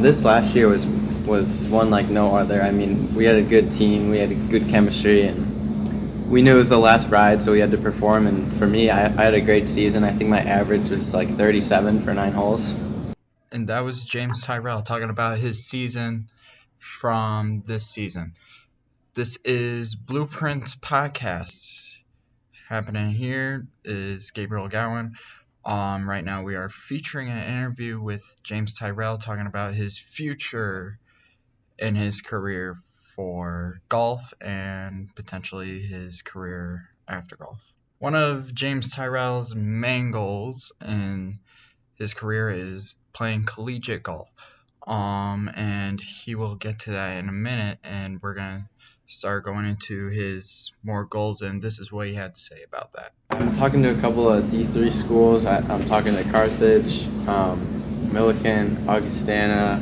This last year was one like no other. I mean, we had a good team, we had a good chemistry, and we knew it was the last ride, so we had to perform. And for me, I had a great season. I think my average was like 37 for 9 holes. And that was James Tyrell talking about his season from this season. This is Blueprint Podcasts. Happening here is Gabriel Gowan. Right now we are featuring an interview with James Tyrell talking about his future in his career for golf and potentially his career after golf. One of James Tyrell's main goals in his career is playing collegiate golf. And he will get to that in a minute, and we're gonna start going into his more goals, and this is what he had to say about that. I'm talking to a couple of D3 schools. I'm talking to Carthage, Millikan, Augustana,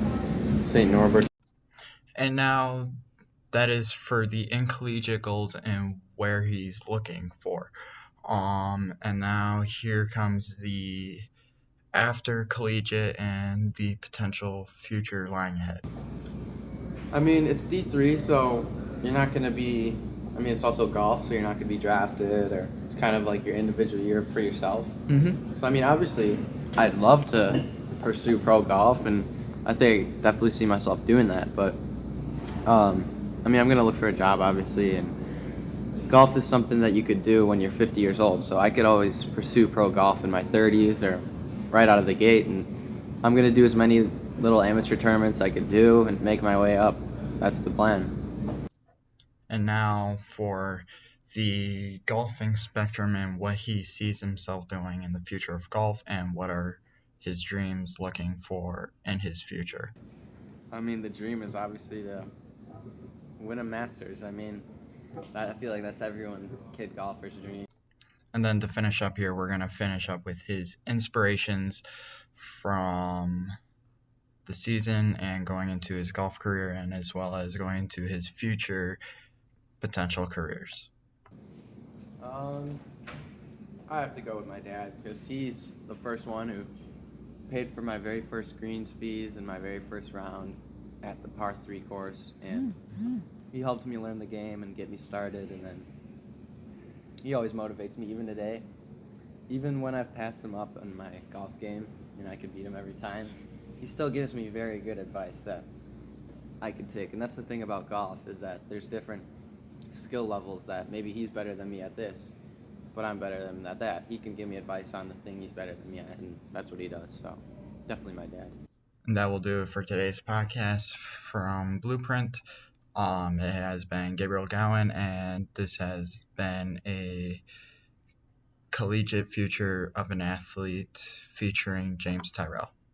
St. Norbert. And now that is for the intercollegiate goals and where he's looking for. And now here comes the after collegiate and the potential future lying ahead. I mean, it's D3, so you're not going to be. I mean, it's also golf, so you're not going to be drafted, or it's kind of like your individual year for yourself. Mm-hmm. So, I mean, obviously, I'd love to pursue pro golf, and I think definitely see myself doing that. But, I mean, I'm going to look for a job, obviously, and golf is something that you could do when you're 50 years old. So I could always pursue pro golf in my 30s or right out of the gate, and I'm going to do as many little amateur tournaments I could do and make my way up. That's the plan. And now for the golfing spectrum and what he sees himself doing in the future of golf and what are his dreams looking for in his future. I mean, the dream is obviously to win a Masters. I mean, I feel like that's everyone kid golfer's dream. And then to finish up here, we're going to finish up with his inspirations from the season and going into his golf career, and as well as going into his future potential careers. I have to go with my dad because he's the first one who paid for my very first greens fees and my very first round at the par 3 course, and he helped me learn the game and get me started, and then he always motivates me even today. Even when I've passed him up in my golf game and I could beat him every time, he still gives me very good advice that I could take. And that's the thing about golf, is that there's different skill levels that maybe he's better than me at this, but I'm better than him at that. He can give me advice on the thing he's better than me at, and that's what he does. So definitely my dad. And that will do it for today's podcast from Blueprint. It has been Gabriel Gowan, and this has been a collegiate future of an athlete featuring James Tyrell.